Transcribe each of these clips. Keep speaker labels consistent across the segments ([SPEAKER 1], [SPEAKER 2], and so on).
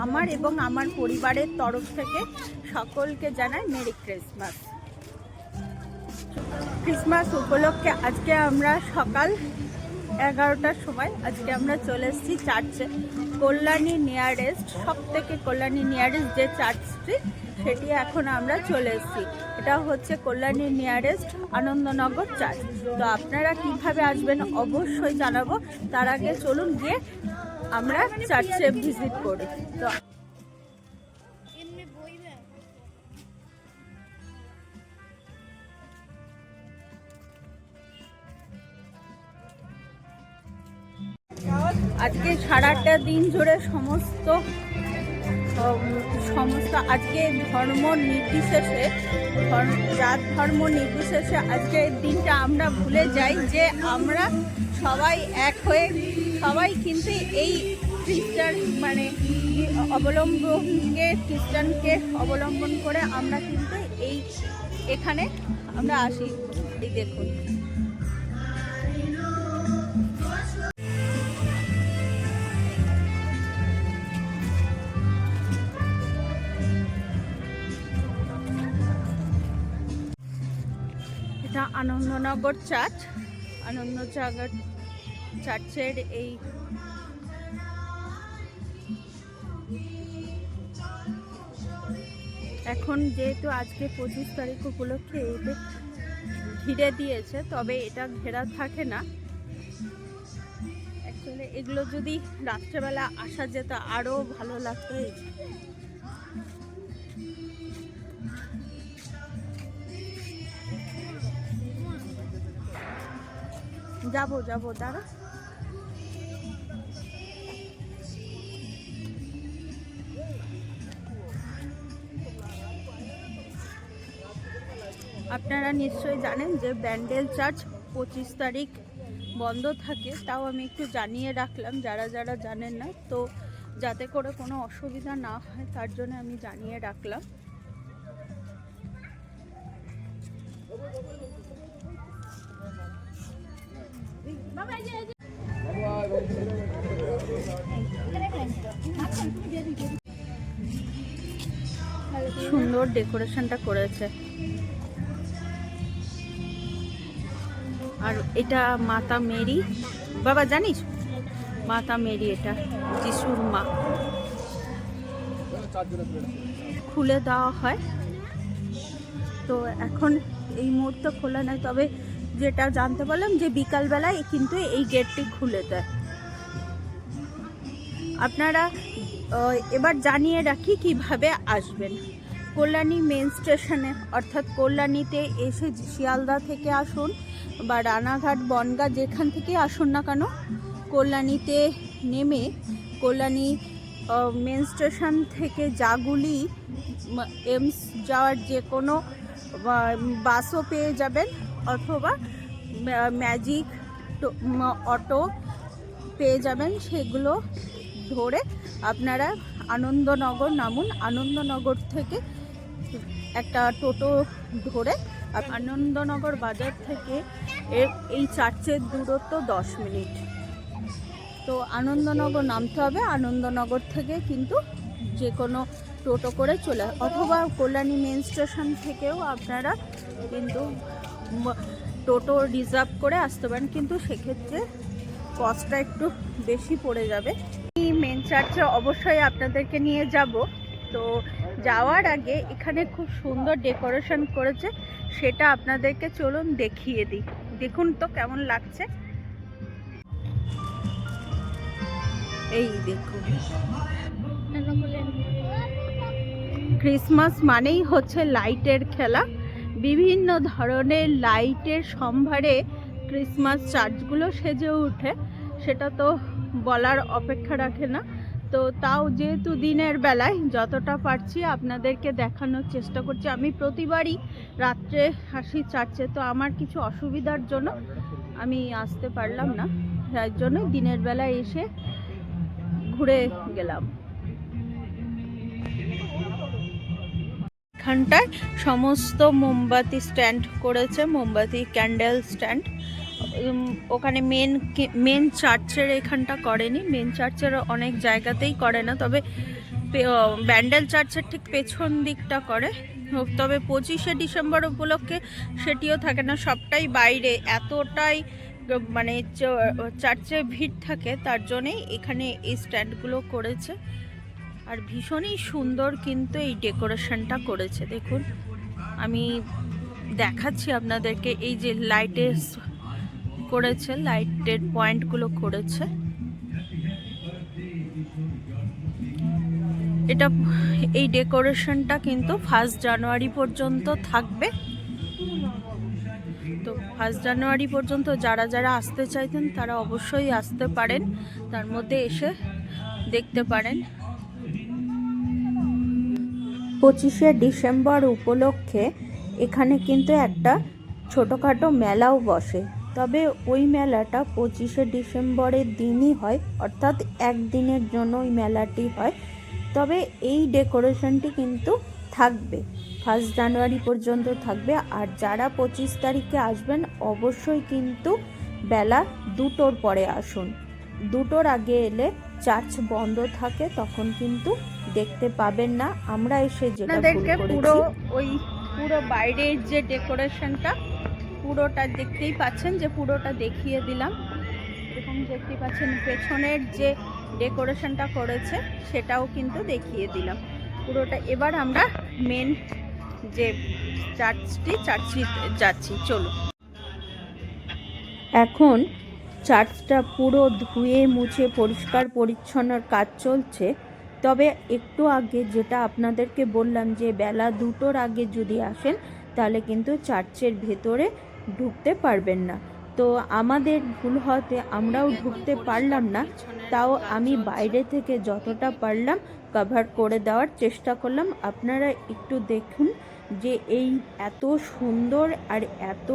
[SPEAKER 1] আমার এবং আমার পরিবারের তরফ থেকে সকলকে জানাই মেরি ক্রিসমাস। ক্রিসমাস উপলক্ষে আজকে আমরা সকাল 11টার সময় আজকে আমরা চলে এসেছি চার্চে। কল্যাণী নিয়ারেস্ট, সব থেকে কল্যাণী নিয়ারেস্ট যে চার্চটি সেটি এখন আমরা চলে এসেছি। এটা হচ্ছে কল্যাণী নিয়ারেস্ট আনন্দনগর চার্চ। তো আপনারা কিভাবে আসবেন অবশ্যই জানাবো। তার আগে চলুন গিয়ে আমরা চার্চে ভিজিট করি। তো আজকে সারাটা দিন জুড়ে সমস্ত আজকে ধর্ম নির্বিশেষে, জাত ধর্ম নির্বিশেষে আজকে দিনটা আমরা ভুলে যাই যে আমরা সবাই এক হয়ে, সবাই কিন্তু এই খ্রিস্টান খ্রিস্টানকে অবলম্বন করে আমরা কিন্তু এখানে আমরা আসি। এই দেখুন, এটা আনন্দনগর চার্চ। আনন্দনগর চার্চের এই এখন যেহেতু আজকে 25 তারিখ উপলক্ষে এটা ঘিরে দিয়েছে, তবে এটা ঘেরা থাকে না। অ্যাকচুয়ালি এগুলো যদি রাত্রেবেলা আসা যেত আরও ভালো লাগতো। যাবো দাঁড়া। আপনারা নিশ্চয়ই জানেন যে ব্যান্ডেল চার্চ 25 তারিখ বন্ধ থাকে। তাও আমি একটু জানিয়ে রাখলাম যারা যারা জানেন না, তো যাতে করে কোনো অসুবিধা না হয় তার জন্য আমি জানিয়ে রাখলাম। সুন্দর ডেকোরেশনটা করেছে। আর এটা মাতা মেরি, বাবা জানিস মাতা মেরি, এটা যিশুর মা। খুলে দেওয়া হয়, তো এখন এই মুহূর্তে খোলা নাই, তবে যেটা জানতে পারলাম যে বিকালবেলায় কিন্তু এই গেটটি খুলে দেয়। আপনারা এবার জানিয়ে রাখি কিভাবে আসবেন। কল্যাণী মেন স্টেশনে, অর্থাৎ কল্যাণীতে এসে শিয়ালদা থেকে আসুন বা রানাঘাট, বনগাঁ যেখান থেকে আসুন না কেন, কল্যাণীতে নেমে কল্যাণী মেন স্টেশন থেকে জাগুলি এমস যাওয়ার যে কোনো বাসও পেয়ে যাবেন, অথবা ম্যাজিক অটো পেয়ে যাবেন। সেগুলো ধরে আপনারা আনন্দনগর নামুন। আনন্দনগর থেকে একটা টোটো ধরে আনন্দনগর বাজার থেকে এই চার্চের দূরত্ব 10 মিনিট। তো আনন্দনগর নামতে হবে। আনন্দনগর থেকে কিন্তু যে কোনো টোটো করে চলে, অথবা কল্যাণী মেন স্টেশন থেকেও আপনারা কিন্তু টোটো রিজার্ভ করে আসতে পারেন, কিন্তু সেক্ষেত্রে কস্টটা একটু বেশি পড়ে যাবে। এই মেন চার্চে অবশ্যই আপনাদেরকে নিয়ে যাব। তো যাওয়ার আগে এখানে খুব সুন্দর ডেকোরেশন করেছে, সেটা আপনাদেরকে চলুন দেখিয়ে দিই। দেখুন তো কেমন লাগছে। এই দেখুন, ক্রিসমাস মানেই হচ্ছে লাইটের খেলা। বিভিন্ন ধরনের লাইটের সম্ভারে ক্রিসমাস চার্চগুলো সেজে ওঠে, সেটা তো বলার অপেক্ষা রাখে না। তো তাও যেহেতু দিনের বেলায় যতটা পারছি আপনাদেরকে দেখানোর চেষ্টা করছি। আমি প্রতিবারই রাত্রে আসি চার্চে, তো আমার কিছু অসুবিধার জন্য আমি আসতে পারলাম না, তার জন্য দিনের বেলায় এসে ঘুরে গেলাম। এখানটায় সমস্ত মোমবাতি স্ট্যান্ড করেছে, মোমবাতি ক্যান্ডেল স্ট্যান্ড। ওখানে মেন চার্চের এখানটা করেনি, মেন চার্চের অনেক জায়গাতেই করে না, তবে ব্যান্ডেল চার্চের ঠিক পেছন দিকটা করে। তবে 25শে ডিসেম্বর উপলক্ষে সেটিও থাকে না, সবটাই বাইরে। এতটাই মানে চার্চে ভিড় থাকে, তার জন্যেই এখানে এই স্ট্যান্ডগুলো করেছে। আর ভীষণই সুন্দর কিন্তু এই ডেকোরেশনটা করেছে। দেখুন, আমি দেখাচ্ছি আপনাদেরকে। এই যে লাইটের করেছে, লাইটের পয়েন্টগুলো করেছে। এটা এই ডেকোরেশনটা কিন্তু 1 জানুয়ারি পর্যন্ত থাকবে। তো 1 জানুয়ারি পর্যন্ত যারা যারা আসতে চাইতেন তারা অবশ্যই আসতে পারেন, তার মধ্যে এসে দেখতে পারেন। 25শে ডিসেম্বর উপলক্ষে এখানে কিন্তু একটা ছোটোখাটো মেলাও বসে। তবে ওই মেলাটা 25শে ডিসেম্বরের দিনই হয়, অর্থাৎ একদিনের জন্য ওই মেলাটি হয়। তবে এই ডেকোরেশনটি কিন্তু থাকবে 1 জানুয়ারি পর্যন্ত থাকবে। আর যারা 25 তারিখে আসবেন অবশ্যই কিন্তু বেলা 2টোর পরে আসুন। 2টোর আগে এলে চার্চ বন্ধ থাকে, তখন কিন্তু দেখতে পাবেন না। আমরা এসে যেটা পুরো বাইরের যে ডেকোরেশনটা পুরোটা দেখতেই পাচ্ছেন, যে পুরোটা দেখিয়ে দিলাম। এরকম দেখতেই পাচ্ছেন পেছনের যে ডেকোরেশনটা করেছে সেটাও কিন্তু দেখিয়ে দিলাম পুরোটা। এবার আমরা মেন যে চার্চে যাচ্ছি, চলো। এখন চার্চটা পুরো ধুয়ে মুছে পরিষ্কার পরিচ্ছন্নর কাজ চলছে। তবে একটু আগে যেটা আপনাদেরকে বললাম, যে বেলা 2টোর আগে যদি আসেন তাহলে কিন্তু চার্চের ভেতরে ঢুকতে পারবেন না। তো আমাদের ভুল হতে আমরাও ঢুকতে পারলাম না, তাও আমি বাইরে থেকে যতটা পারলাম কভার করে দেওয়ার চেষ্টা করলাম। আপনারা একটু দেখুন যে এই এত সুন্দর আর এত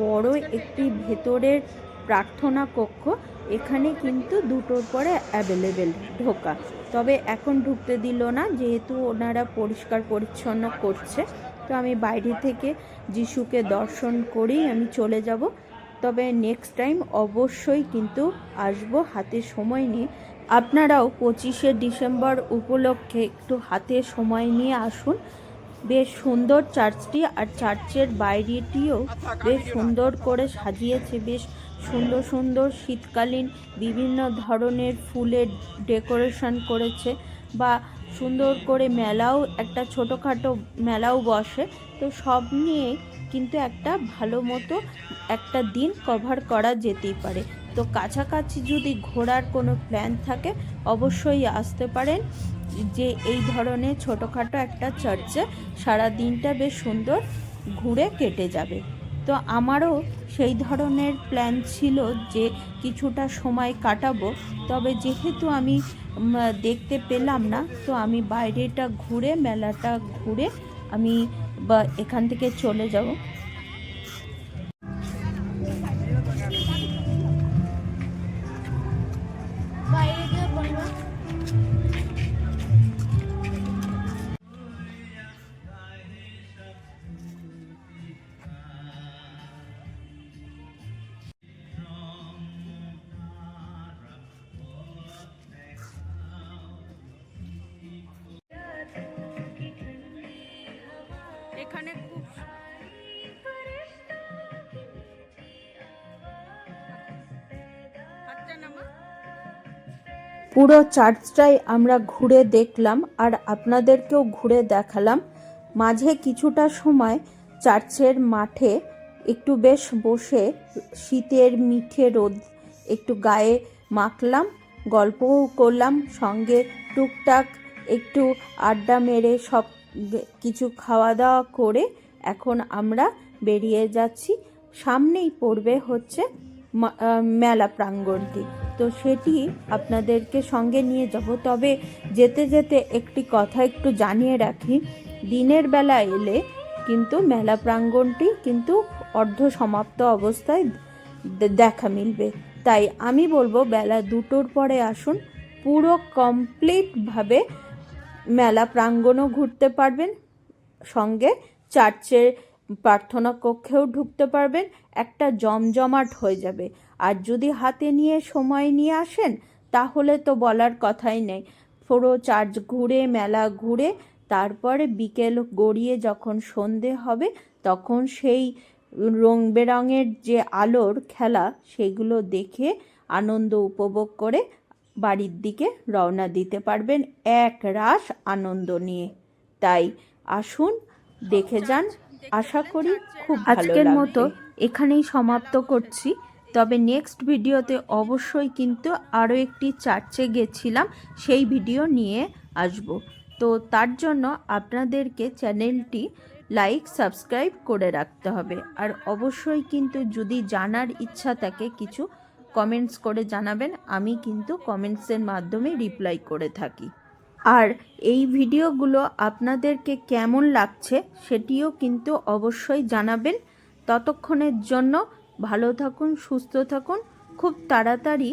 [SPEAKER 1] বড় একটি ভেতরের প্রার্থনা কক্ষ, এখানে কিন্তু 2টোর পরে অ্যাভেলেবেল ঢোকা। তবে এখন ঢুকতে দিল না, যেহেতু ওনারা পরিষ্কার পরিচ্ছন্ন করছে। তো আমি বাইরে থেকে যিশুকে দর্শন করেই আমি চলে যাব। তবে নেক্সট টাইম অবশ্যই কিন্তু আসবো হাতে সময় নিয়ে। আপনারাও 25শে ডিসেম্বর উপলক্ষে একটু হাতে সময় নিয়ে আসুন। বেশ সুন্দর চার্চটি, আর চার্চের বাইরেটিও বেশ সুন্দর করে সাজিয়েছে। বেশ সুন্দর সুন্দর শীতকালীন বিভিন্ন ধরনের ফুলের ডেকোরেশন করেছে, বা সুন্দর করে মেলাও, একটা ছোটোখাটো মেলাও বসে। তো সব নিয়ে কিন্তু একটা ভালো মতো একটা দিন কভার করা যেতেই পারে। তো কাছাকাছি যদি ঘোরার কোনো প্ল্যান থাকে অবশ্যই আসতে পারেন, যে এই ধরনের ছোটোখাটো একটা চার্চে সারা দিনটা বেশ সুন্দর ঘুরে কেটে যাবে। তো আমারও সেই ধরনের প্ল্যান ছিল যে কিছুটা সময় কাটাবো। তবে যেহেতু আমি দেখতে পেলাম না, তো আমি বাইরেটা ঘুরে, মেলাটা ঘুরে আমি এখান থেকে চলে যাব। এখানে খুব পুরো চার্চটাই আমরা ঘুরে দেখলাম, আর আপনাদেরকেও ঘুরে দেখালাম। মাঝে কিছুটা সময় চার্চের মাঠে একটু বেশ বসে শীতের মিঠে রোদ একটু গায়ে মাখলাম, গল্পও করলাম, সঙ্গে টুকটাক একটু আড্ডা মেরে সব কিছু খাওয়া দাওয়া করে এখন আমরা বেরিয়ে যাচ্ছি। সামনেই পড়বে হচ্ছে মেলা প্রাঙ্গণটি, তো সেটি আপনাদেরকে সঙ্গে নিয়ে যাব। তবে যেতে যেতে একটি কথা একটু জানিয়ে রাখি, দিনের বেলা এলে কিন্তু মেলা প্রাঙ্গণটি কিন্তু অর্ধ সমাপ্ত অবস্থায় দেখা মিলবে। তাই আমি বলবো বেলা 2টোর পরে আসুন, পুরো কমপ্লিটভাবে মেলা প্রাঙ্গণও ঘুরতে পারবেন, সঙ্গে চার্চের প্রার্থনা কক্ষেও ঢুকতে পারবেন। একটা জমজমাট হয়ে যাবে। আর যদি হাতে নিয়ে সময় নিয়ে আসেন তাহলে তো বলার কথাই নেই, পুরো চার্চ ঘুরে মেলা ঘুরে তারপরে বিকেল গড়িয়ে যখন সন্ধে হবে তখন সেই রং বেরঙের যে আলোর খেলা সেগুলো দেখে আনন্দ উপভোগ করে বাড়ির দিকে রওনা দিতে পারবেন এক রাশ আনন্দ নিয়ে। তাই আসুন দেখে যান, আশা করি খুব ভালো লাগবে। আজকের মতো এখানেই সমাপ্ত করছি, তবে নেক্সট ভিডিওতে অবশ্যই কিন্তু আরও একটি চার্চে গেছিলাম সেই ভিডিও নিয়ে আসব। তো তার জন্য আপনাদেরকে চ্যানেলটি লাইক সাবস্ক্রাইব করে রাখতে হবে। আর অবশ্যই কিন্তু যদি জানার ইচ্ছা থাকে কিছু কমেন্টস করে জানাবেন, আমি কিন্তু কমেন্টসের মাধ্যমে রিপ্লাই করে থাকি। আর এই ভিডিওগুলো আপনাদেরকে কেমন লাগছে সেটিও কিন্তু অবশ্যই জানাবেন। ততক্ষণের জন্য ভালো থাকুন, সুস্থ থাকুন, খুব তাড়াতাড়ি।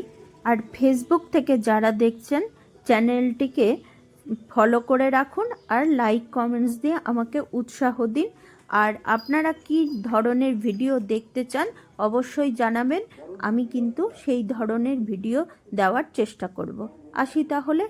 [SPEAKER 1] আর ফেসবুক থেকে যারা দেখছেন চ্যানেলটিকে ফলো করে রাখুন আর লাইক কমেন্টস দিয়ে আমাকে উৎসাহ দিন। আর আপনারা কী ধরনের ভিডিও দেখতে চান অবশ্যই জানাবেন, আমি কিন্তু সেই ধরনের ভিডিও দেওয়ার চেষ্টা করব। আসি তাহলে।